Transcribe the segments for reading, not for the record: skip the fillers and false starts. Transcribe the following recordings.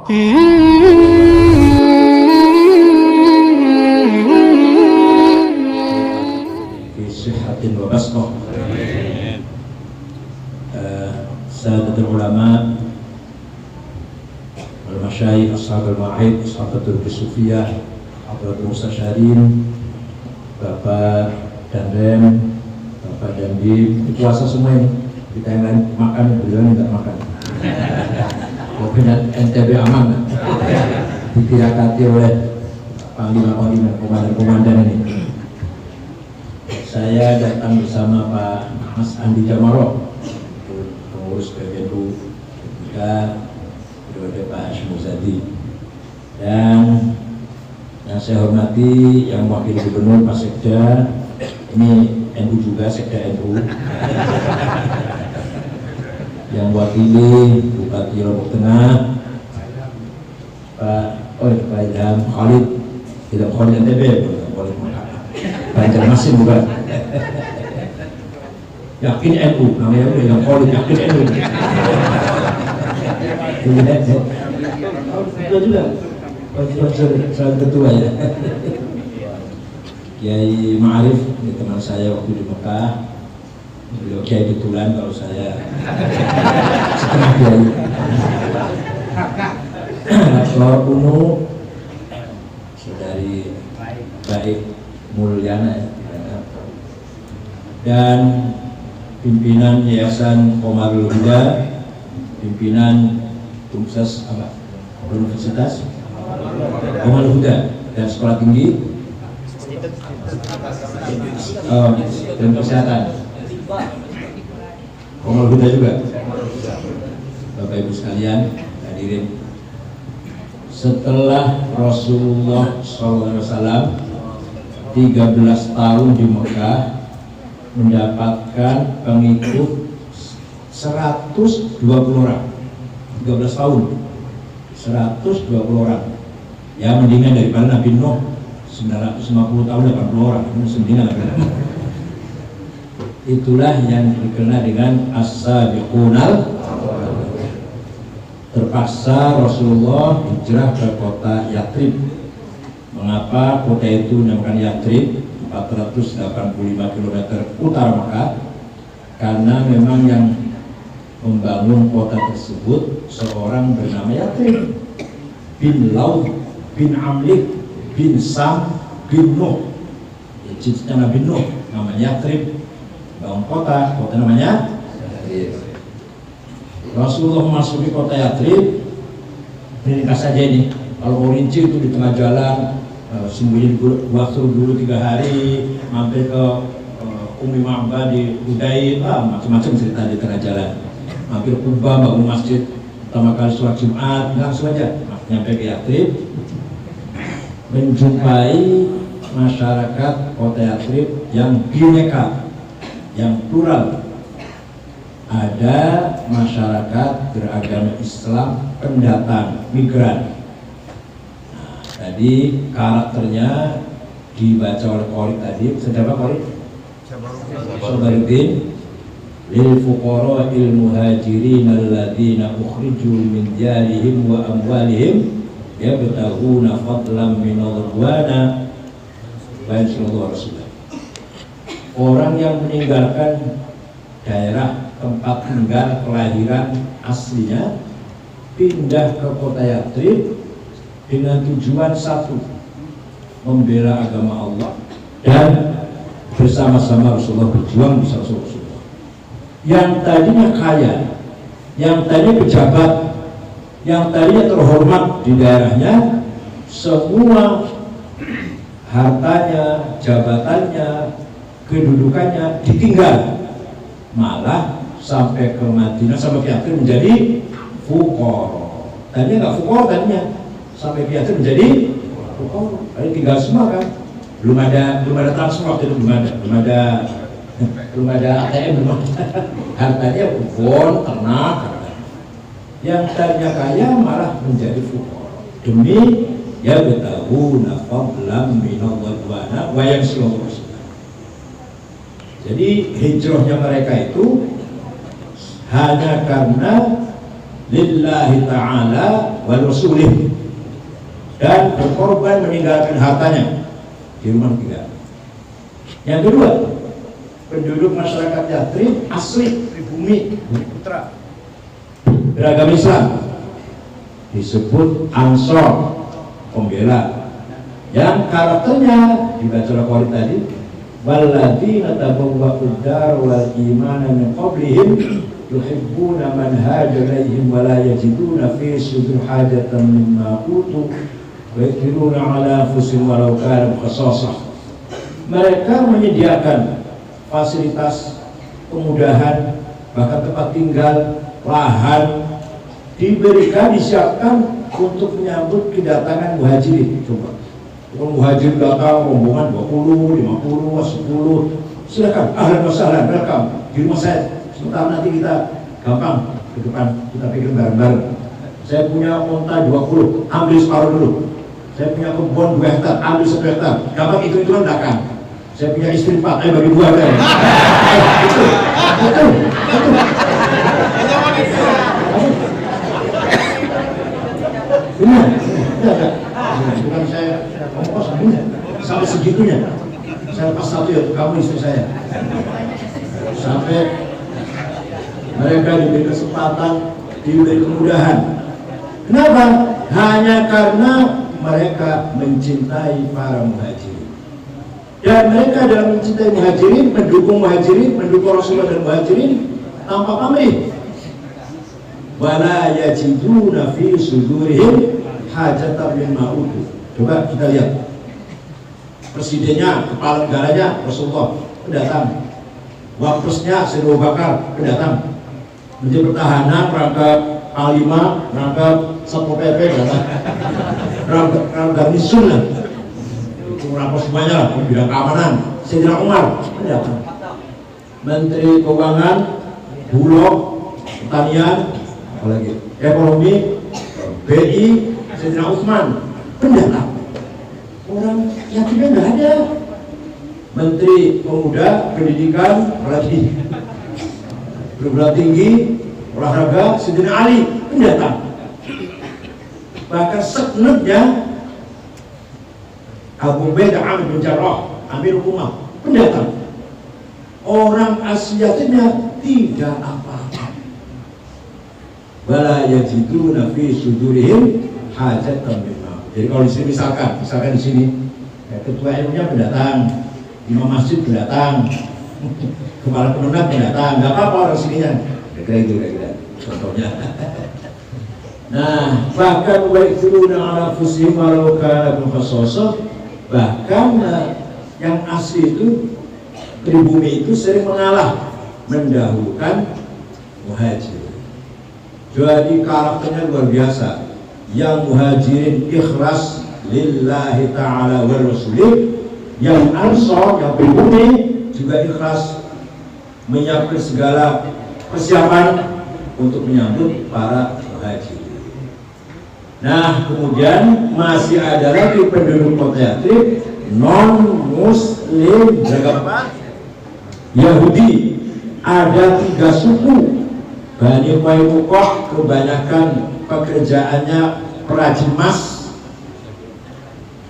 fi sihhatin wa basqah. Sadatul ulama wal masyayikh ashabul ma'id ashabatul bisufiyah hadratul mustasyarin, Bapak Danrem, Bapak Dandim, puasa semua ini. Kita yang lain makan, beliau tidak makan. Pokoknya NTB aman, ditirakati oleh panglima-panglima, komandan-komandan ini. Saya datang bersama Pak Mas Andi Jamaro, pengurus PBNU ketika periode Pak Hashim Muzadi, dan yang saya hormati yang wakil gubernur Pak Sekda, ini NU juga, Sekda NU, yang wakili Bupati Lombok Tengah Pak Ilham Khalid, tidak Khalid NTB, Khalid Banjarmasin bukan. Yakin NU, namanya Ilham Khalid, yakin NU. Itu juga salah ketua ya. Kiai Ma'arif, ini teman saya waktu di Mekah. Beliau kiai betulan, kalau saya setengah kiai. Soal Umu, saudari baik Mulyana ya. Dan pimpinan Yayasan Qomarul Huda, pimpinan Universitas Qomarul Huda dan Sekolah Tinggi dan Kesehatan Qomarul Huda juga. Bapak Ibu sekalian hadirin, setelah Rasulullah SAW 13 tahun di Mekah mendapatkan pengikut 120 orang, 13 tahun 120 orang, ya mendingan daripada Nabi Nuh 950 tahun 80 orang, itu mendingan lagi. Itulah yang dikenal dengan as-sabiqunal. Terpaksa Rasulullah hijrah ke kota Yathrib. Mengapa kota itu dinamakan Yathrib, 485 km utara Mekah? Karena memang yang membangun kota tersebut seorang bernama Yathrib bin Laud bin Amlik bin Sam bin Nuh. Ya, cicitnya Nabi Nuh, namanya Yathrib. Bangun kota namanya Yathrib. Rasulullah memasuki kota Yathrib, ringkas saja ini. Kalau mau rinci itu di tengah jalan, sembunyi waktu dulu 3 hari, mampir ke Umi Ma'bah di Udaid, macam-macam cerita di tengah jalan. Mampir Kuba, bangun masjid, pertama kali sholat Jumat, langsung aja nyampe ke Yathrib, menjumpai masyarakat kota Yathrib yang bineka, yang plural. Ada masyarakat beragama Islam pendatang, migran. Nah, tadi karakternya dibaca oleh Khalid tadi. Siapa Khalid? Sabaruddin. Lil fuqara il muhajirin alladzina ukhriju min diyarihim wa amwalihim yabtaghuna fadlan min Allah wa Rasulullah. Orang yang meninggalkan daerah tempat tinggal kelahiran aslinya pindah ke kota Yathrib dengan tujuan satu, membela agama Allah dan bersama-sama Rasulullah berjuang di Rasulullah. Yang tadinya kaya, yang tadinya pejabat, yang tadinya terhormat di daerahnya, semua hartanya, jabatannya, kedudukannya ditinggal, malah sampai ke Madinah, sampai ke Yathrib menjadi fuqara. Tadinya nggak fuqara, tadinya sampai ke Yathrib menjadi fuqara. Tadi tinggal semua kan, belum ada transfer waktu itu, belum ada ATM, belum ada. Hartanya bon, ternak. Yang tadinya kaya malah menjadi fuqara demi yabtaghuna fadlan minallahi wa yansuruna. Jadi hijrahnya mereka itu hanya karena lillahi ta'ala wal rasulih, dan berkorban meninggalkan hartanya di rumah ketiga. Yang kedua, penduduk masyarakat Yathrib asli pribumi Bumi Putra beragama Islam, disebut Ansor, pembela, yang karakternya dibaca Al-Qur'an tadi, walladzina tabawwa'ud dar wal imana min qablihim yuhibbuna man hajara ilaihim wa la yajiduna fi sudur hajatan mimma utu wa yatiruna ala anfusihim walau kana khassasah. Mereka menyediakan fasilitas, kemudahan, bahkan tempat tinggal, lahan, diberikan, disiapkan untuk menyambut kedatangan muhajirin. Coba, kalau muhajir datang rombongan 20, 50, 10, silakan, ahlan wa sahlan, welcome di rumah saya. Sebentar nanti kita gampang ke depan, kita pikir bareng-bareng. Saya punya unta 20, ambil separuh dulu. Saya punya kebun 2 hektar, ambil 1 hektar. Gampang itu belakang. Saya punya istri 4, ayo bagi 2 kan. Betul. Benar. Bukan saya ongkos, sampai segitunya. Saya lepas 1 ya, kamu istri saya. Sampai mereka diberi kesempatan, diberi kemudahan. Kenapa? Hanya karena mereka mencintai para muhajirin. Dan mereka dalam mencintai muhajirin, mendukung Rasulullah dan muhajirin tanpa pamrih. Wala yajiduna fi sudurihim hajatan mimma utu. Coba kita lihat. Presidennya, kepala negaranya Rasulullah pendatang. Wapresnya Sayyidina Abu Bakar pendatang. Menteri Pertahanan, rangkap Panglima, rangkap Satpol PP, rangkap Nisun lah. Itu rangkap semuanya lah, bidang keamanan. Sayyidina Umar pendatang. Menteri Keuangan, Bulog, Pertanian, apalagi Ekonomi, BI, Sayyidina Utsman pendatang. Orang yakinnya nggak ada. Menteri Pemuda, Pendidikan, apalagi perguruan tinggi, olahraga, Sayyidina Ali pendatang. Bahkan seknetnya Abu Ubaidah bin Jarrah, Amir Umar pendatang. Orang Asiatiknya tidak apa-apa. Wala yajiduna fi sudurihim hajatan mimma. Jadi kalau di sini misalkan di sini ketua MU-nya pendatang, imam masjid pendatang, kepala kemenang pendatang, nggak apa-apa orang sininya. Kira-kira contohnya. Nah, bahkan wa'ithuna ala anfusihim walau kana khassasah, bahkan yang asli itu pribumi itu sering mengalah, mendahulukan muhajir. Jadi karakternya luar biasa. Yang muhajirin ikhlas lillahi ta'ala wa rasulih, yang ansor, yang pribumi juga ikhlas menyiapkan segala persiapan untuk menyambut para muhajir. Nah, kemudian masih ada lagi penduduk kota Yathrib non muslim beragama Yahudi. Ada 3 suku. Bani Qainuqah kebanyakan pekerjaannya perajin emas.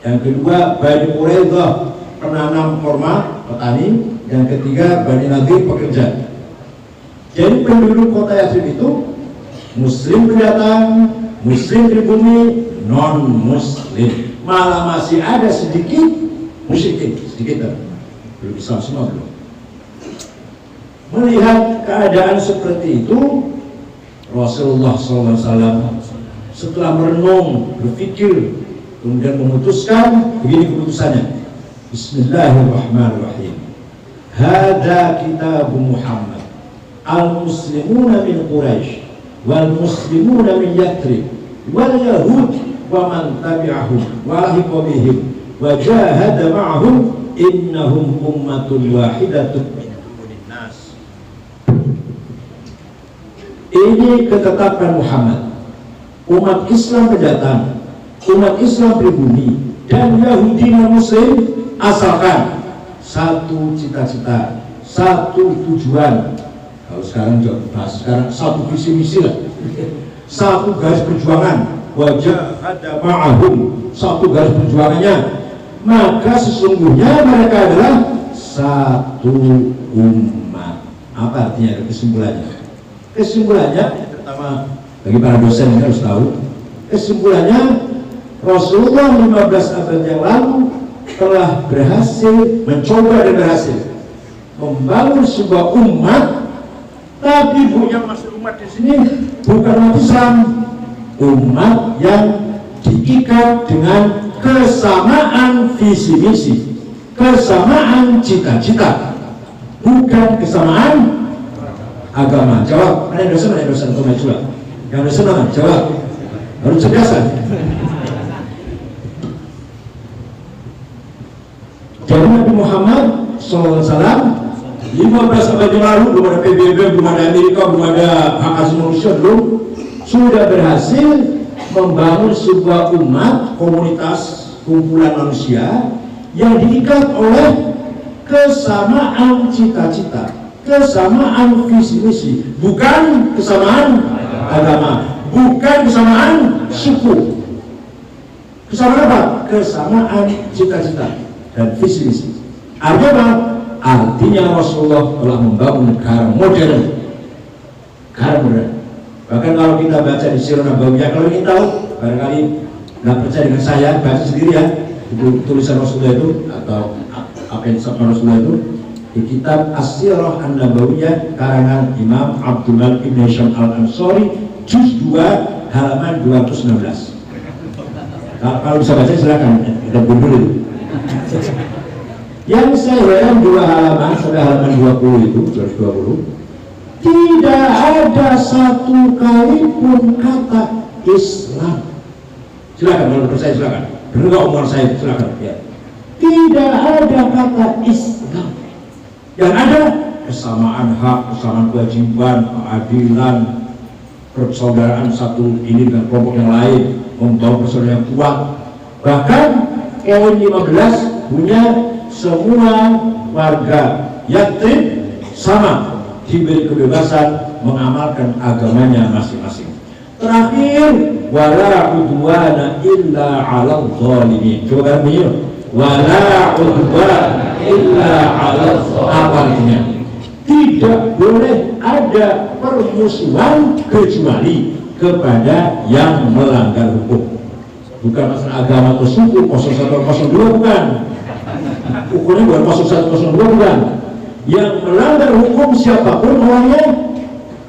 Yang kedua Bani Quraidah penanam kurma, petani. Yang ketiga Bani Nadir pekerja. Jadi penduduk kota Yathrib itu muslim pendatang, muslim pribumi, non muslim. Malah masih ada sedikit musyrikin, sedikit belum Islam semua belum. Melihat keadaan seperti itu, Rasulullah SAW setelah merenung, berpikir, kemudian memutuskan, begini keputusannya. Bismillahirrahmanirrahim. Hada kitab Muhammad. Al-muslimuna min Quraisy wal muslimuna min Yathrib wal yahud wa man tabi'ahum wa lahiqa bihim wa jahada ma'ahum innahum ummatun wahidatun min dunin nas. Ini ketetapan Muhammad. Umat Islam pendatang, umat Islam pribumi, dan Yahudi dan Muslim asalkan satu cita-cita, satu tujuan. Kalau sekarang juga bahas sekarang satu visi misi lah. satu garis perjuangan, wajah ada ma'ahum, satu garis perjuangannya, maka sesungguhnya mereka adalah satu umat. Apa artinya? Kesimpulannya? Kesimpulannya, terutama bagi para dosen yang harus tahu, kesimpulannya Rasulullah 15 abad yang lalu telah berhasil, mencoba dan berhasil membangun sebuah umat. Tapi yang maksud umat di sini bukan umat Islam, umat yang diikat dengan kesamaan visi misi, kesamaan cita-cita, bukan kesamaan agama. Jawab. Ada dosen atau maju? Yang dosen mana? Jawab. Harus cerdasan. Jadi Nabi Muhammad SAW 15 abad yang lalu, belum ada PBB, belum ada Amerika, belum ada hak asasi manusia, belum, sudah berhasil membangun sebuah umat, komunitas, kumpulan manusia yang diikat oleh kesamaan cita-cita, kesamaan visi misi, bukan kesamaan agama, bukan kesamaan suku. Kesamaan apa? Kesamaan cita-cita dan visi misi. Artinya apa? Artinya Rasulullah telah membangun negara modern. Negara modern. Bahkan kalau kita baca di Sirah Nabawiyah, kalau ingin tahu, barangkali nggak percaya dengan saya, baca sendiri ya, itu tulisan Rasulullah itu atau apa yang disebut Rasulullah itu di kitab As-Sirah An-Nabawiyah karangan Imam Abdul Malik bin Hisham Al-Ansari, juz 2 halaman 216. Kalau bisa baca silakan, kita bunuh dulu. Yang saya heran 2 halaman sampai halaman 20 itu, 220, tidak ada satu kali pun kata Islam. Silakan kalau percaya silakan. Benar nggak omongan saya? Silakan. Ya. Tidak ada kata Islam. Yang ada kesamaan hak, kesamaan kewajiban, keadilan, persaudaraan satu ini dengan kelompok yang lain, membawa persaudaraan yang kuat. Bahkan poin 15 punya semua warga Yathrib sama diberi kebebasan mengamalkan agamanya masing-masing. Terakhir, wala udwana illa 'alal zalimin. Coba kan bunyi, wala udwana illa 'alal zalimin. Apa artinya? Tidak boleh ada permusuhan kecuali kepada yang melanggar hukum. Bukan masalah agama atau suku, 01 atau 02, bukan. Ukurnya bukan 01 02, bukan. Yang melanggar hukum siapapun orangnya,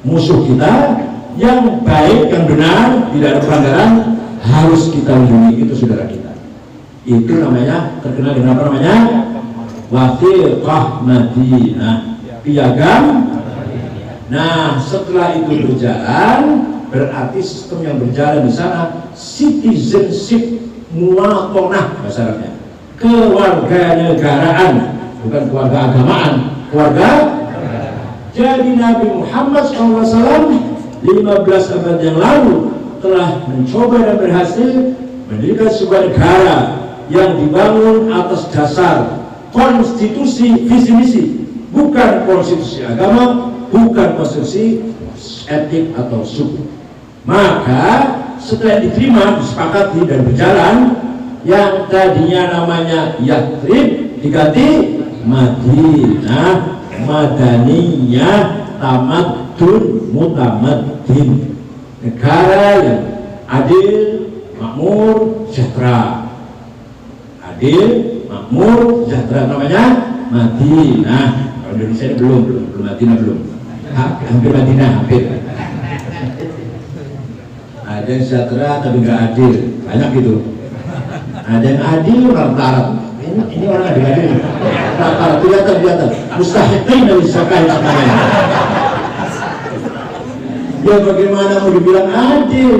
musuh kita, yang baik, yang benar, tidak ada pelanggaran, harus kita lindungi. Itu saudara kita. Itu namanya, terkenal dengan apa namanya? Wathiqah Madinah, piagam. Nah, setelah itu berjalan, berarti sistem yang berjalan di sana citizenship muwatonah bahasa Arabnya, kewarganegaraan, bukan keluarga agamaan, keluarga. Jadi Nabi Muhammad SAW 15 abad yang lalu telah mencoba dan berhasil mendirikan sebuah negara yang dibangun atas dasar konstitusi visi misi, bukan konstitusi agama, bukan konstitusi etik atau suku. Maka setelah diterima, disepakati dan berjalan, yang tadinya namanya Yathrib diganti Madinah, Madaniyah, Tamaddun, Mutamaddin. Negara yang adil, makmur, sejahtera. Adil, makmur, sejahtera, namanya Madinah. Kalau Indonesia ini belum Madinah belum. Hampir Madinah, hampir. Ada yang sejahtera tapi nggak adil, banyak gitu. Ada yang adil rata-rata. Ini orang adil, rata-rata kelihatan mustahiqin dari zakat namanya. Ya bagaimana mau dibilang adil?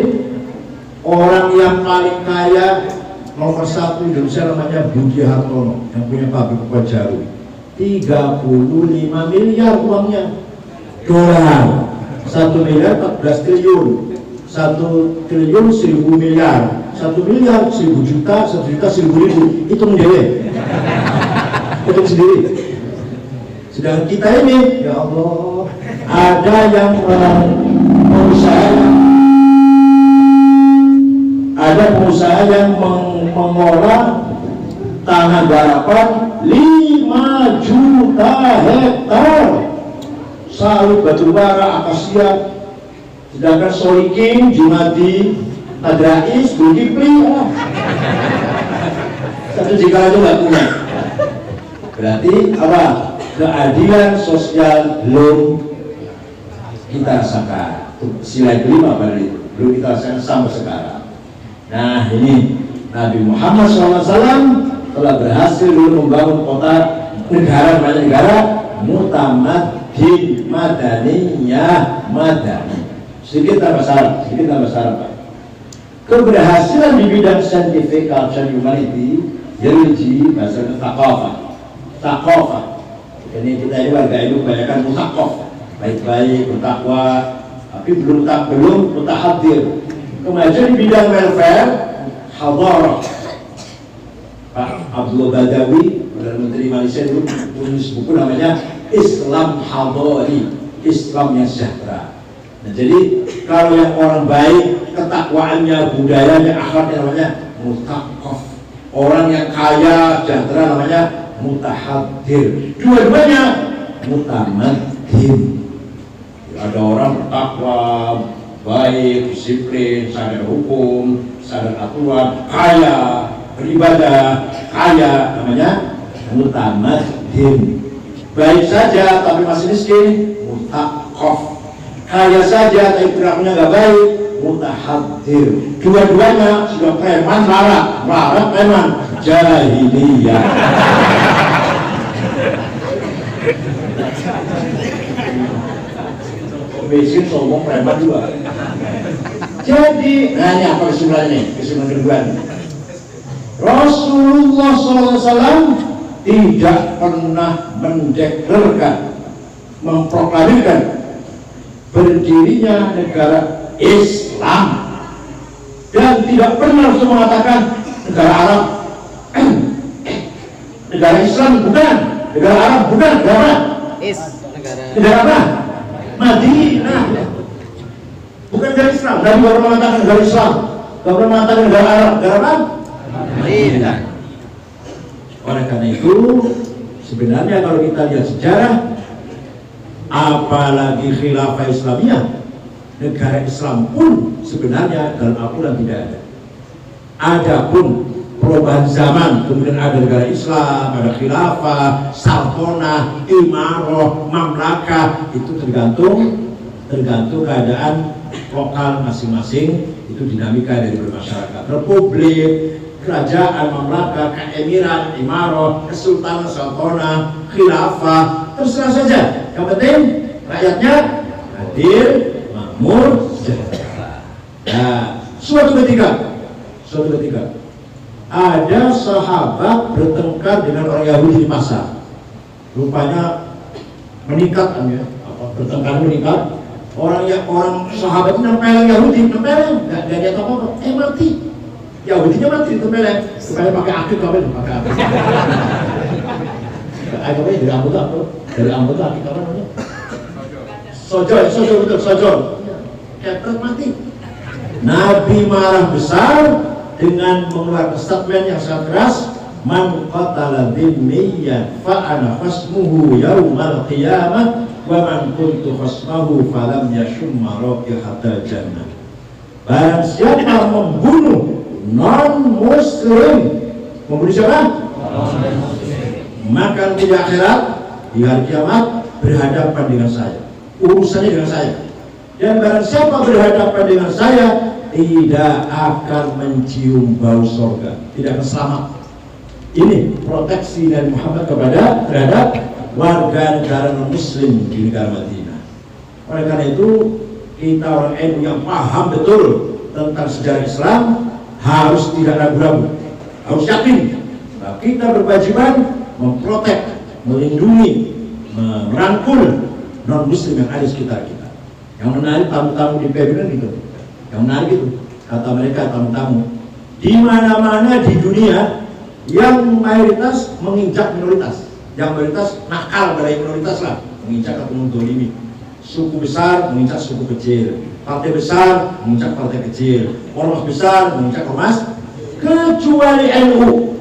Orang yang paling kaya nomor 1 Indonesia namanya Budi Hartono, yang punya pabrik Kupat Jarum, 35 miliar uangnya dolar, 1 miliar 14 triliun, 1 triliun 1000 miliar, 1 miliar 1000 juta, 1 juta 1000 ribu. Itu menjadi itu sendiri. Sedangkan kita ini, ya Allah, ada yang mengusahakan ada pengusaha yang mengolah tanah garapan 5 juta hektar, sawit, batu bara, akasia, sedangkan Solikin, Jumadi, Tadrais, Zulkifli satu jika itu nggak punya. Berarti apa? Keadilan sosial belum kita rasakan. Sila kelima pada itu belum kita rasakan sampai sekarang. Nah ini Nabi Muhammad SAW telah berhasil dulu membangun kota negara, banyak negara mutamadin, madaniyah, madani. Sedikit tambah syarat, Pak. Keberhasilan di bidang scientific, culture, humanity, religi, bahasa takofah. Ini kita ini warga ini kebanyakan mutakof, baik-baik, bertakwa, tapi belum mutahadir. Kemajuan di bidang welfare, hadarah. Pak Abdul Badawi, Perdana Menteri Malaysia dulu tulis buku namanya Islam Hadari, Islam yang sejahtera. Nah, jadi kalau yang orang baik, ketakwaannya, budayanya, akhlaknya namanya mutakof. Orang yang kaya, sejahtera namanya mutahadir. Dua-duanya mutamadin. Ada orang bertakwa, baik, disiplin, sadar hukum, sadar aturan, kaya, beribadah, kaya, namanya mutamadin. Baik saja tapi masih miskin, mutakof. Kaya saja tapi perilakunya nggak baik, mutahadir. Dua-duanya sudah preman, larat preman, jahiliyah. Miskin sombong preman juga. Jadi, nah ini apa kesimpulannya? Kesimpulan kedua. Rasulullah SAW tidak pernah mendeklarasikan, memproklamirkan berdirinya negara Islam, dan tidak pernah Rasul mengatakan negara Arab, negara Islam bukan, negara Arab bukan, negara apa? Madinah, bukan negara Islam. Nabi baru mengatakan negara Islam, baru mengatakan negara Arab, negara apa? Madinah. Oleh karena itu, sebenarnya kalau kita lihat sejarah, apalagi khilafah Islamiyah, negara Islam pun sebenarnya dalam Al-Quran tidak ada. Adapun perubahan zaman, kemudian ada negara Islam, ada khilafah, saltanah, imarah, mamlakah, itu tergantung keadaan lokal masing-masing, itu dinamika dari bermasyarakat. Republik, kerajaan, mamlakah, keemiran, imarah, kesultanan, saltanah, khilafah, terserah saja. Yang penting rakyatnya hadir, makmur, sejahtera. Nah, suatu ketika ada sahabat bertengkar dengan orang Yahudi di pasar. Rupanya meningkat kan ya, bertengkar meningkat. Orang sahabat itu nempeleng Yahudi, nempeleng, nggak lihat apa-apa, mati. Yahudinya mati, nempeleng. Supaya pakai akik, pakai akik. Akhirnya dari anggota apa? Dari anggota akik apa namanya? Sojol, betul, sojol. Kepret mati. Nabi marah besar dengan mengeluarkan statement yang sangat keras. Man qatala dhimmiyan fa'ana khasmuhu yawmal qiyamah wa man kuntu khasmahu falam yashumma raqihatal jannah. Barang siapa membunuh non-muslim, membunuh siapa? Maka di akhirat, di hari kiamat berhadapan dengan saya, urusannya dengan saya. Dan barang siapa berhadapan dengan saya tidak akan mencium bau surga, tidak akan selamat. Ini proteksi dari Muhammad terhadap warga negara non-muslim di negara Madinah. Oleh karena itu, kita orang NU yang paham betul tentang sejarah Islam harus tidak ragu-ragu, harus yakin bahwa kita berkewajiban memprotek, melindungi, merangkul non-muslim yang ada di sekitar kita. Yang menarik tamu-tamu di PBB gitu, yang menarik itu kata mereka tamu-tamu di mana-mana di dunia yang mayoritas menginjak minoritas, yang mayoritas nakal pada minoritas lah, menginjak atau mendolimi. suku besar mengincar suku kecil, partai besar mengincar partai kecil, ormas besar mengincar ormas, kecuali NU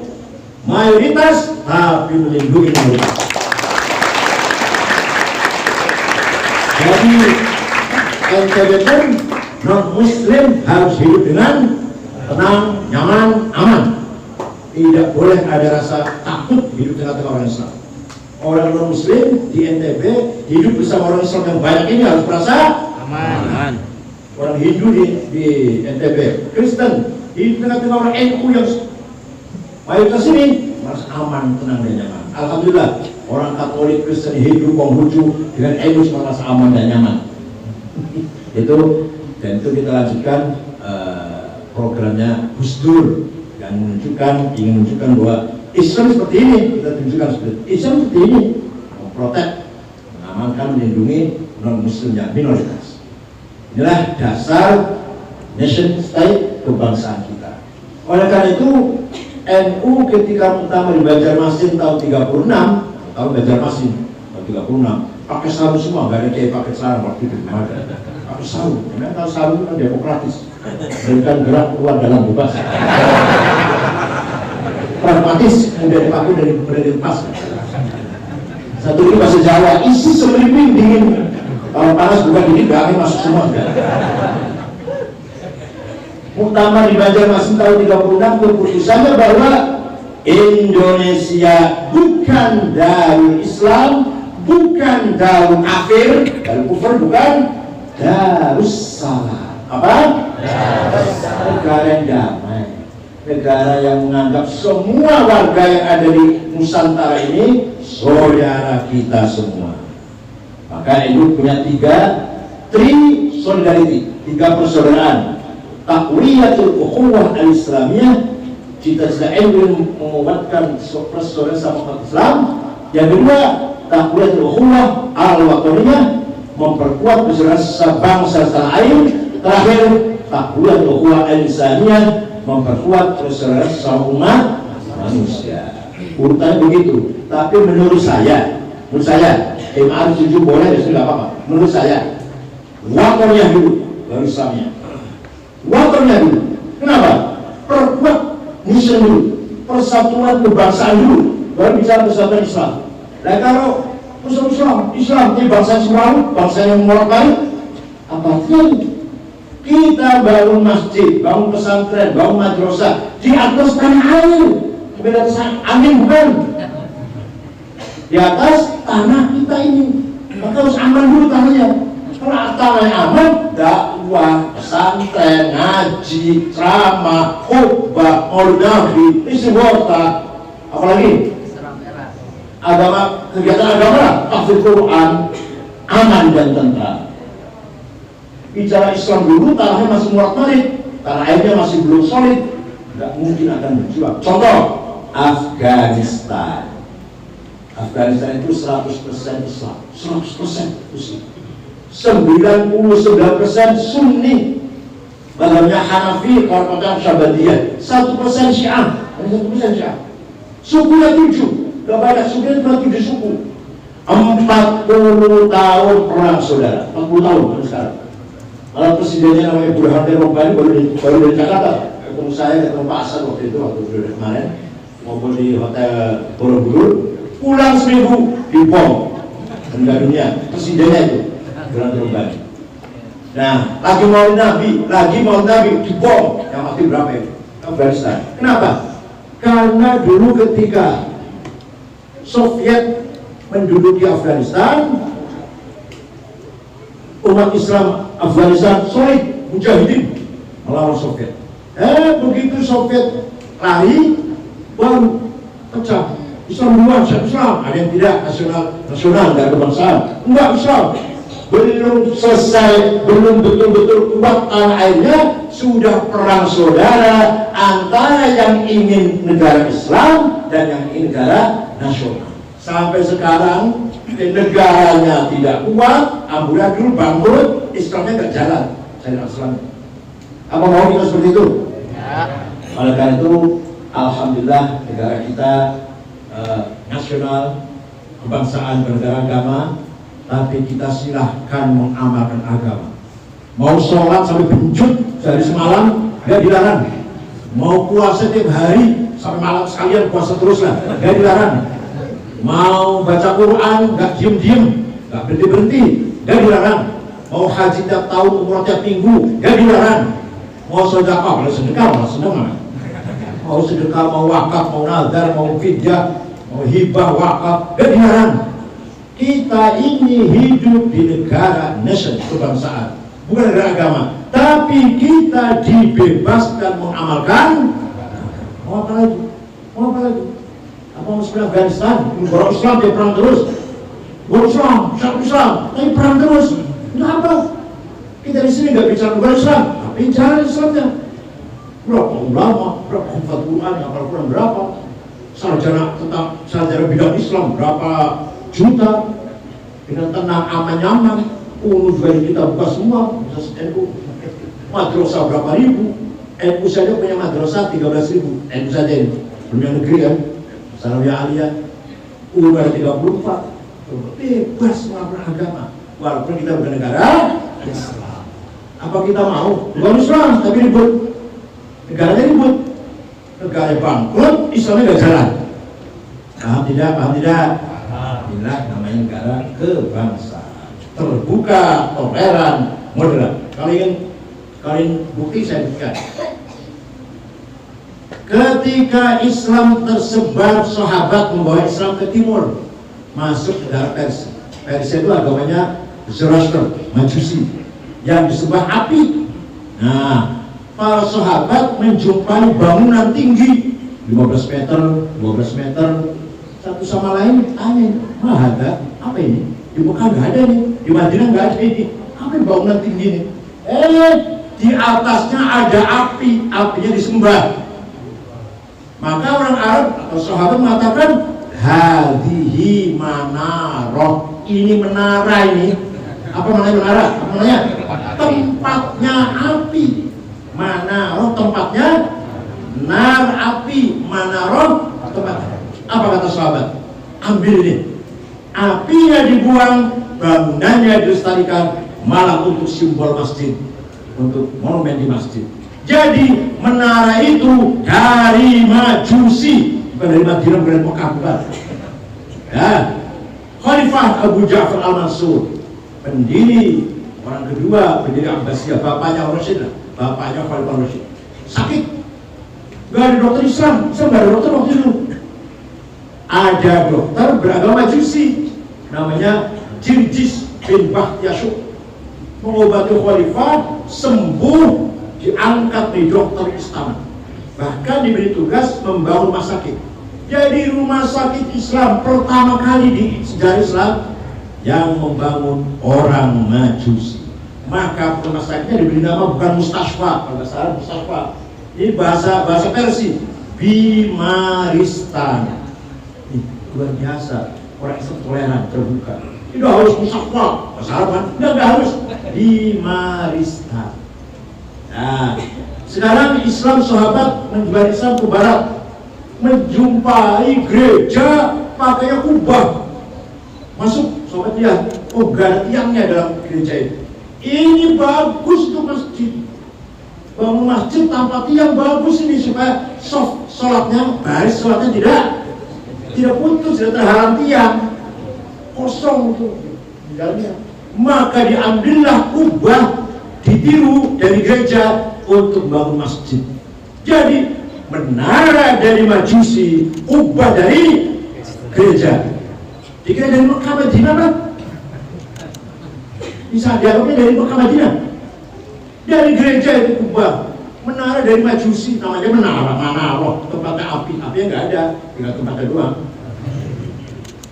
mayoritas tapi melindungi minoritas. Jadi NTB pun non muslim harus hidup dengan tenang, nyaman, aman. Tidak boleh ada rasa takut hidup tengah-tengah orang Islam. Orang non muslim di NTB hidup bersama orang Islam yang banyak ini harus merasa aman. Orang Hindu di NTB, Kristen hidup tengah-tengah orang NU yang mayoritas ini merasa aman, tenang dan nyaman. Alhamdulillah, orang Katolik, Kristen, Hindu, Konghucu dengan NU merasa aman dan nyaman. Itu kita lanjutkan programnya Gus Dur yang ingin menunjukkan bahwa Islam seperti ini. Kita tunjukkan seperti Islam seperti ini, memprotek, mengamankan, melindungi non muslim yang minoritas. Inilah dasar nation state kebangsaan kita. Oleh karena itu NU ketika pertama di Banjarmasin tahun 36, tahun Banjarmasin tahun 36 pakai sarung semua, gak ada kayak pakai sarung waktu itu pakai sarung. Karena kalau sarung kan demokratis, berikan gerak keluar dalam bebas, pragmatis, mudah dipakai dari dilepas. Satu ini bahasa Jawa, isi semeliping dingin, kalau panas bukan dingin, gak akan masuk semua. Muktamar di Banjarmasin tahun 36 keputusannya bahwa Indonesia bukan darul Islam, bukan darul kafir, darul kufur bukan, Darussalam. Apa? Darussalam. Negara yang damai, negara yang menganggap semua warga yang ada di Nusantara ini saudara kita semua. Maka itu punya three solidarity, 3 persaudaraan. Taqwiyatul ukhuwah al-islamiyah, cita-cita ingin menguatkan persaudaraan sama umat Islam. Yang kedua, taqwiyatul ukhuwah al-wataniyah, memperkuat persaudaraan bangsa setanah air. Terakhir, taqwiyatul ukhuwah al-insaniyah, memperkuat persaudaraan sama umat manusia. Urutannya begitu. Tapi menurut saya, MR setuju boleh, tidak apa-apa. Menurut saya, wataniyah dulu, baru Islamnya. Waternya dulu. Kenapa? Perkuat mission dulu, persatuan kebangsaan dulu, baru bicara persatuan Islam. Nah kalau persatuan Islam ini bangsa semua, bangsa yang bolak-balik, apa artinya? Kita bangun masjid, bangun pesantren, bangun madrasah di atas tanah air, bukan di atas angin, bukan. Di atas tanah kita ini, maka harus aman dulu tanahnya. Kalau tanahnya aman, dakwah, pesantren, ngaji, ceramah, khutbah, maulid nabi, istighfar, apalagi agama, kegiatan agama, tafsir Quran, aman dan tentram. Bicara Islam dulu, tanahnya masih murat-marit, tanah airnya masih belum solid, nggak mungkin akan berjuang. Contoh, Afghanistan. Afghanistan itu 100% Islam, 100% Muslim. 99% Sunni, mazhabnya Hanafi, Qarqadah, Syabadiyah, 1% Syiah, 1% Syiah. Sukunya 7, gak banyak sukunya, cuma 7 suku. 40 tahun perang saudara, 40 tahun sekarang. Malah presidennya namanya Burhan Robbani baru dari Jakarta. Ketemu saya, ketemu Pak Hasan waktu itu kemarin, maupun di hotel Borobudur. Pulang seminggu dibom, meninggal dunia presidennya itu. Nah, lagi mau Nabi dibom, yang mati berapa itu? Afghanistan. Kenapa? Karena dulu ketika Soviet menduduki Afghanistan, umat Islam Afghanistan solid, mujahidin melawan Soviet. Begitu Soviet lari, baru pecah. Islam duluan, Islam. Ada yang tidak nasional, nggak kebangsaan. Enggak Islam. Belum selesai, belum betul-betul kuat tanah airnya, sudah perang saudara antara yang ingin negara Islam dan yang ingin negara nasional. Sampai sekarang negaranya tidak kuat, amburadul, bangkrut, Islamnya nggak jalan. Saya Islam. Apa mau kita seperti itu? Ya. Oleh karena itu, alhamdulillah negara kita nasional, kebangsaan, bernegara agama, tapi kita silahkan mengamalkan agama. Mau sholat sampai bencut dari semalam, gak dilarang. Mau puasa tiap hari sampai malam sekalian puasa terus lah, gak dilarang. Mau baca Quran, gak diem-diem, gak berhenti-berhenti, gak dilarang. Mau haji tiap tahun, umroh tiap minggu, gak dilarang. Mau sedekah, kalau sedekah malah seneng. Mau sedekah, mau wakaf, mau nazar, mau fidyah, mau hibah, wakaf, gak dilarang. Kita ini hidup di negara nation, kebangsaan, bukan negara agama, tapi kita dibebaskan mengamalkan. Mau apa lagi? Mau apa lagi? Apa musuh Afghanistan? Negara Islam dia perang terus. Negara Islam, syariat Islam, tapi perang terus. Itu apa? Kita di sini nggak bicara negara Islam, tapi bicara Islamnya. Berapa ulama, berapa hafal Quran, hafal Quran berapa? Sarjana tentang sarjana bidang Islam berapa juta? Dengan tenang, aman, nyaman. Juga kita buka semua, bisa NU. Madrasah berapa ribu? NU saja punya madrasah 13.000. NU saja ini, belum yang negeri kan? Sanawiyah Aliyah, ada 34. Bebas mengamalkan agama, walaupun kita bukan negara Islam. Apa kita mau? Bukan Islam, tapi ribut. Negaranya ribut. Negara bangkrut, Islamnya gak jalan. Paham tidak? Paham tidak? Inilah namanya negara kebangsaan. Terbuka, toleran, moderat. Kalian bukti saya buktikan. Ketika Islam tersebar, sahabat membawa Islam ke timur, masuk ke daerah Persia. Persia itu agamanya Zoroaster, Majusi, yang disembah api. Nah, para sahabat menjumpai bangunan tinggi 15 meter, 12 meter, satu sama lain tanya, "Mahada, apa ini? Di Mekah nggak ada nih, di Madinah nggak ada ini. Apa yang bangunan tinggi ini?" Di atasnya ada api, apinya disembah. Maka orang Arab atau sahabat mengatakan, "Hadhihi manaroh." Ini menara ini. Apa namanya menara? Apa namanya? Tempatnya api. Manaroh tempatnya, nar api, manaroh tempatnya. Apa kata sahabat? Ambil ini. Apinya dibuang, bangunannya dilestarikan, malah untuk simbol masjid, untuk monumen di masjid. Jadi menara itu dari Majusi, bukan dari Madinah, bukan dari Mekah, bukan. Ya, Khalifah Abu Ja'far Al-Mansur, pendiri orang kedua, pendiri Abbasiyah, bapaknya Rasyid, bapaknya Khalifah Rasyid, sakit. Gak ada dokter Islam, gak ada dokter waktu itu. Ada dokter beragama Majusi, namanya Jirjis bin Bahtiasyuk, mengobati Khalifah, sembuh, diangkat di dokter istana, bahkan diberi tugas membangun rumah sakit. Jadi rumah sakit Islam pertama kali di sejarah Islam yang membangun orang Majusi. Maka rumah sakitnya diberi nama bukan Mustasfa, kalau bahasa Arab Mustasfa, ini bahasa Persia, Bimaristan. Luar biasa, orang Islam toleran, terbuka. Tidak harus Mustasfa, bahasa Arab kan? Tidak harus. Bimaristan. Nah, sekarang Islam sahabat menjual Islam ke barat, menjumpai gereja pakainya kubah. Masuk, sahabat lihat, oh gak ada tiangnya dalam gereja itu. Ini bagus untuk masjid. Bangun masjid tanpa tiang bagus ini supaya soft sholatnya, baris sholatnya tidak putus, tidak terhalang tiang, kosong itu di dalamnya. Maka diambillah kubah, ditiru dari gereja untuk bangun masjid. Jadi menara dari Majusi, kubah dari gereja. Dikira dari Mekah Madinah, Pak? Bisa dianggapnya dari Mekah Madinah. Dari gereja itu kubah. Menara dari Majusi, namanya menara, tempatnya apinya nggak ada, tinggal tempatnya doang.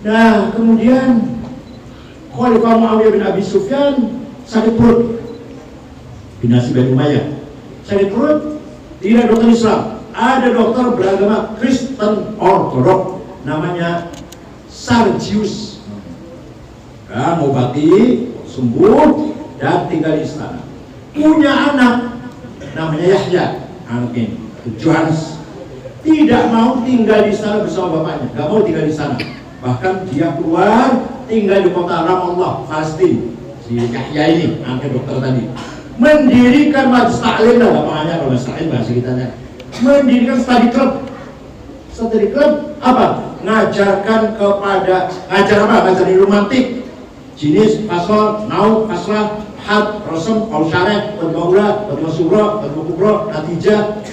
Nah, kemudian Khalifah Muawiyah bin Abi Sufyan sakit perut, binasi Bani Umayyah, sakit perut, tidak dokter Islam, ada dokter beragama Kristen Ortodok, namanya Sarjius. Nah, mengobati, sembuh, dan tinggal di istana. Punya anak, namanya Yahya, anak ini, Johannes, tidak mau tinggal di istana bersama bapaknya, nggak mau tinggal di sana. Bahkan dia keluar tinggal di kota Ramallah, Palestina. Si Yahya ini, angkat dokter tadi, mendirikan majelis taklim lah, gampangnya kalau majelis taklim bahasa kitanya. Mendirikan study club. Study club apa? Ngajar apa? Ngajar ilmu mantik, jenis, fasal, nauk, faslah, had, rosem, qaul syarih, qadmah ula, qadmah surah, qadmah kubra, natijah.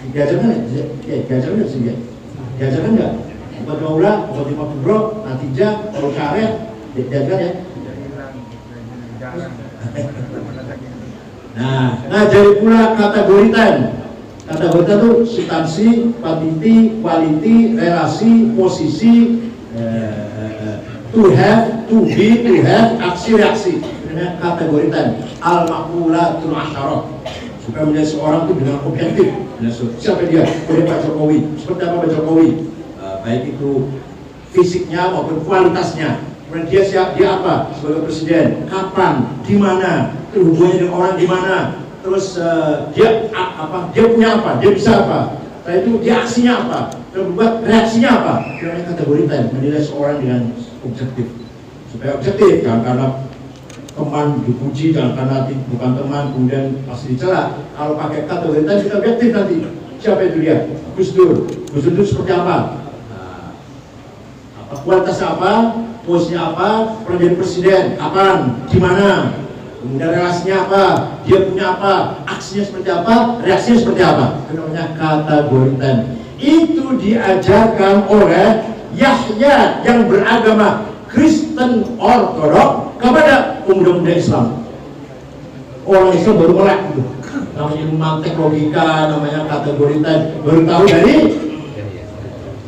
Diajarkan nggak? Diajarkan nggak sih dia? Diajarkan nggak? Qadmah ula, qadmah kubra, natijah, qaul syarih, diajarkan ya? Nah, ngajari pula kategori ten. Kategori ten itu substansi, quantity, quality, relasi, posisi, to have, to be, to have, aksi, reaksi. Ini kategori ten. Al-maqulatul asyarah. Supaya menjadi seorang itu dengan objektif. Siapa dia? Pak Jokowi. Seperti apa Pak Jokowi? Baik itu fisiknya maupun kualitasnya. Kemudian dia apa sebagai presiden, kapan, di mana, hubungannya dengan orang di mana, terus dia punya apa, dia bisa apa, setelah itu dia aksinya apa, dan berbuat reaksinya apa. Namanya kategori ten, menilai seorang dengan objektif. Supaya objektif, jangan karena teman dipuji, jangan karena bukan teman kemudian pasti dicela. Kalau pakai kategori ten kita objektif nanti. Siapa itu dia? Gus Dur. Gus Dur itu seperti apa? Kualitasnya apa? Posisinya apa, pernah jadi presiden, kapan, di mana, kemudian relasinya apa, dia punya apa, aksinya seperti apa, reaksinya seperti apa. Itu namanya kategori ten. Itu diajarkan oleh Yahya yang beragama Kristen Ortodok kepada pemuda-pemuda Islam. Orang Islam baru melek gitu. Namanya mantek logika, namanya kategori ten, baru tahu dari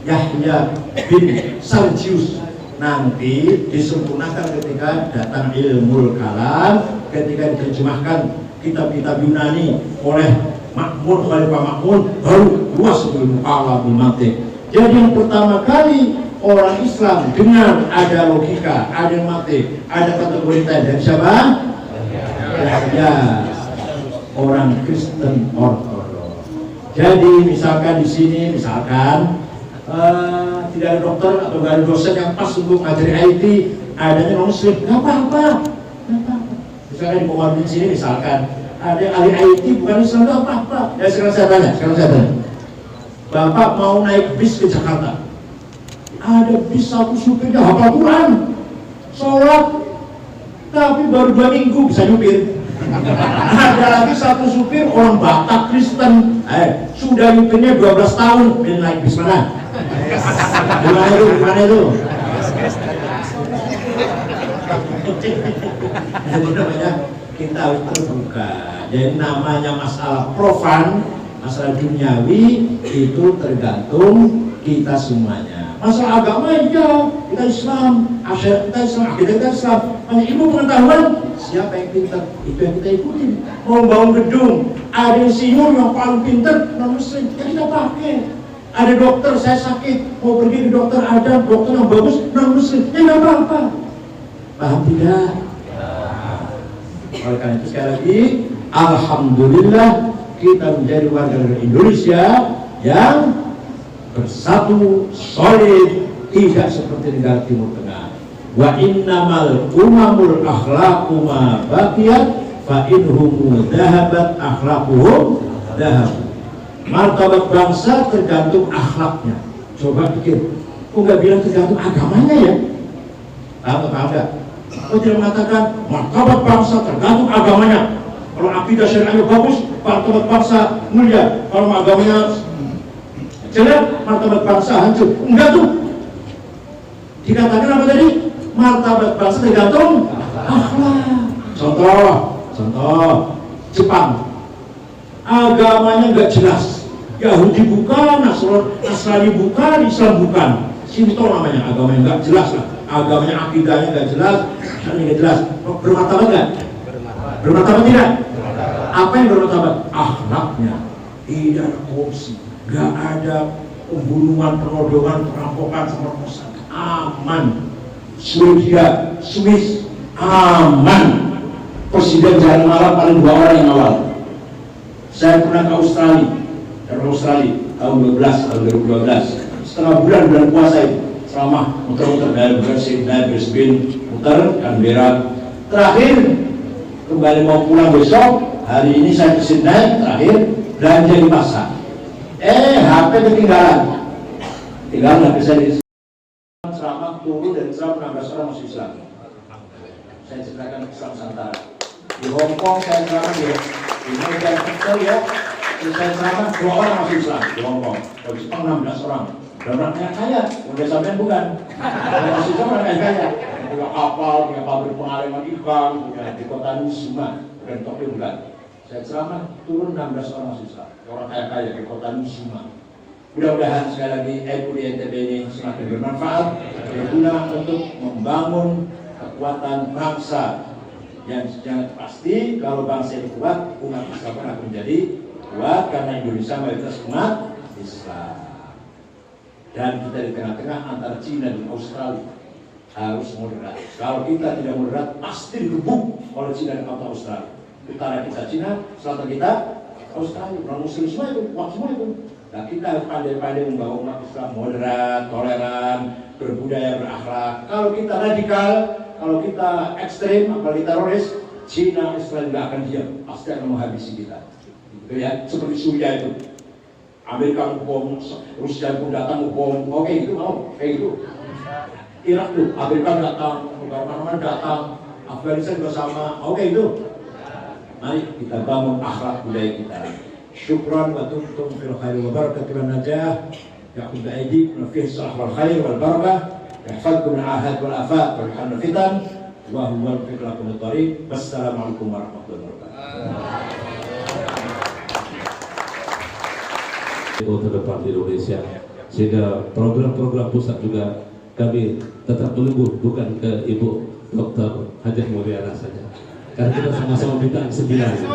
Yahya bin Sarjius. Nanti disempurnakan ketika datang ilmu kalam, ketika diterjemahkan kitab-kitab Yunani oleh Makmun, Khalifah Makmun, baru luas ilmu kalam, mantik. Jadi yang pertama kali orang Islam dengan ada logika, ada mantik, ada kategori ten, dan siapa? Ya, orang Kristen Ortodok. Jadi misalkan di sini, tidak ada dokter atau tidak ada dosen yang pas untuk ngajari IT, adanya non muslim, nggak apa-apa. Misalkan di Muhammadin sini misalkan ada ahli IT bukan Islam, nggak apa-apa. Ya sekarang saya tanya, Bapak mau naik bis ke Jakarta, ada bis satu supirnya hafal Quran, sholat, tapi baru 2 minggu bisa nyupir. Ada lagi satu supir orang Batak Kristen, sudah nyupirnya 12 tahun, dia naik bis mana? Gimana itu? Jadi namanya kita harus terbuka. Jadi namanya masalah profan, masalah duniawi itu tergantung kita semuanya. Masalah agama ya kita Islam, asyarakat kita Islam, akidah kita Islam. Hanya ilmu pengetahuan, siapa yang pintar itu yang kita ikutin. Mau bangun gedung, ada insinyur yang paling pintar non muslim, ya kita pakai. Ada dokter, saya sakit, mau pergi ke dokter, ada dokter yang bagus non muslim, ya nggak apa-apa. Paham tidak? Oleh karena itu sekali lagi, alhamdulillah kita menjadi warga negara Indonesia yang bersatu, solid, tidak seperti negara Timur Tengah. Wa innamal umamul akhlaqu ma baqiyat fa inhum dhahabat akhlaquhum dhahab. Martabat bangsa tergantung akhlaknya. Coba pikir, kok nggak bilang tergantung agamanya ya? Paham nggak? Kok tidak mengatakan martabat bangsa tergantung agamanya? Kalau akidah syariahnya bagus, martabat bangsa mulia. Kalau agamanya jelek, martabat bangsa hancur. Enggak tuh. Dikatakan apa tadi? Martabat bangsa tergantung akhlak. Contoh, Jepang. Agamanya nggak jelas. Yahudi bukan, Nasrani bukan, Islam bukan. Sinto namanya, agamanya nggak jelas lah. Agamanya, akidahnya nggak jelas, Islamnya nggak jelas. Bermartabat nggak? Bermartabat tidak? Apa yang bermartabat? Akhlaknya. Tidak ada korupsi, nggak ada pembunuhan, penodongan, perampokan, pemerkosaan. Aman. Swedia, Swiss, aman. Presiden jalan malam paling 2 orang yang awal. Saya pernah ke Australia tahun 2012. Setengah bulan puasa itu ceramah muter-muter dari Brisbane, muter Canberra. Terakhir kembali mau pulang besok, hari ini saya ke Sydney, terakhir belanja di pasar. HP ketinggalan. Tinggalan HP saya di ceramah turun dari 16 orang masuk Islam. Saya ceritakan Islam Nusantara. Di Hong Kong saya ceramah di negara kecil ya. Saya ceramah 2 orang masuk Islam di Hong Kong. Di Jepang 16 orang. Dan orangnya kaya, udah sampean bukan. Masuk Islam orang kaya. Punya kapal, punya pabrik pengaliman ikan, punya di kota Nishima dan Tokyo bukan. Saya ceramah turun 16 orang masuk Islam. Orang kaya di kota Nishima. Mudah-mudahan sekali lagi NU di NTB ini semakin bermanfaat, berguna untuk membangun kekuatan bangsa. Yang pasti kalau bangsa ini kuat, umat Islam akan menjadi kuat karena Indonesia mayoritas umat Islam. Dan kita di tengah-tengah antara Cina dan Australia harus moderat. Kalau kita tidak moderat, pasti digebuk oleh Cina dan Australia. Utara kita Cina, selatan kita Australia. Non Muslim semua itu, kuat semua itu. Nah, kita harus pandai-pandai membawa umat Islam moderat, toleran, berbudaya, berakhlak. Kalau kita radikal, kalau kita ekstrem, apalagi teroris, Cina, Israel nggak akan diam, pasti akan menghabisi kita. Gitu ya, seperti Suriah itu. Amerika bom, Rusia pun datang bom, oke itu mau, kayak gitu. Irak tuh, Amerika datang, mana-mana datang, Afghanistan juga sama, oke itu. Mari kita bangun akhlak budaya kita. Syukran wa tumtum fil khair wa barakatuh wa najah. Ya'khudh bi'aydikum fi as-salah wal khair wal barakah. Yahfadkum min al-ahad wal afat wal fitan. Wa huwa al-fiqh lakum at-tariq. Wassalamualaikum warahmatullahi wabarakatuh. Terdepan di Indonesia, sehingga program-program pusat juga kami tetap menunggu, bukan ke Ibu Dr. Hajah Mulyana saja, karena kita sama-sama bintang 9.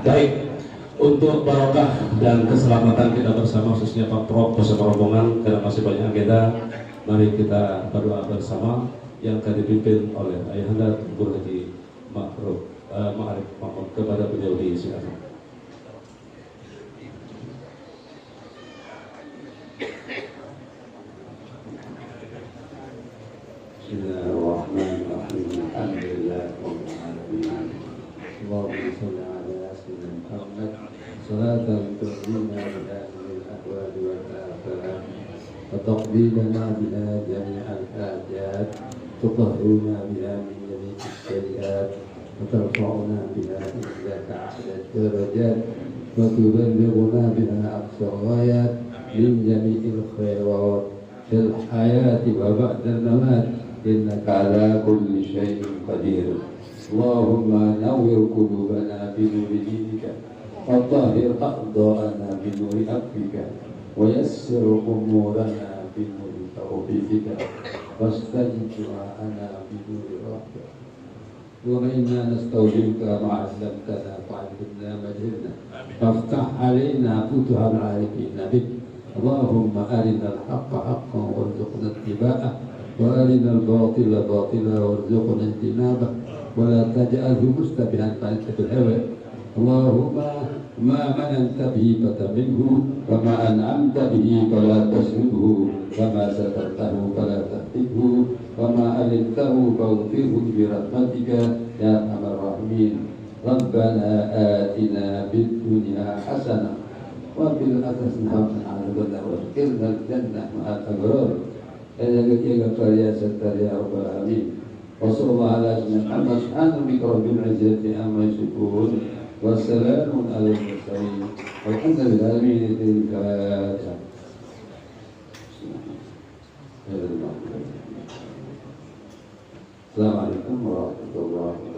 Baik, untuk barokah dan keselamatan kita bersama, khususnya Pak Prof bersama rombongan, karena masih banyak agenda, mari kita berdoa bersama yang akan dipimpin oleh Ayahanda Guru Haji Ma'arif Mahmud. Kepada beliau disilakan. Bismillahirrahmanirrahim. Alhamdulillahirrahmanirrahim. Allahumma salli ala sayyidina Muhammad salatan tu'mina biha min al-ahwali wal afat wa taqbilana biha jami'al hajat tutahhiruna biha min jami'is sayyi'at wa tarfa'una biha indaka a'la darajat wa tuballighuna biha aqsa ghayat min jami'il khairat fil hayati wa ba'da al-mamat إنك على كل شيء قدير. اللهم نور قلوبنا بنور دينك وطهر أعضاءنا بنور أمرك ويسر أمورنا بنور توفيقك واستجب دعاءنا بنور رحمتك. وإنا نستودعك ما علمتنا فعلمنا ما جهلنا وافتح علينا فتوح العارفين بك. اللهم أرنا الحق حقا وارزقنا اتباعه وأرنا الباطل باطلا وارزقنا اجتنابه ولا تجعله مشتبها فأنت بالهوى. اللهم ما مننت به فتمنه وما أنعمت به فلا تسلبه وما سترته فلا تهتكه وما ألنته فاغفره برحمتك يا أرحم الراحمين. ربنا آتنا في الدنيا حسنة وفي الآخرة حسنة وادخلنا الجنة مع الأبرار. Ya Ghaffar ya Sattar ya Rabbal Alamin. Wassallallahu ala sayyidina Muhammad subhanahu rabbil izzati amma yasifun. Wassalamun ala al-mursalin. Walhamdulillahi rabbil alamin. Assalamualaikum warahmatullahi wabarakatuh.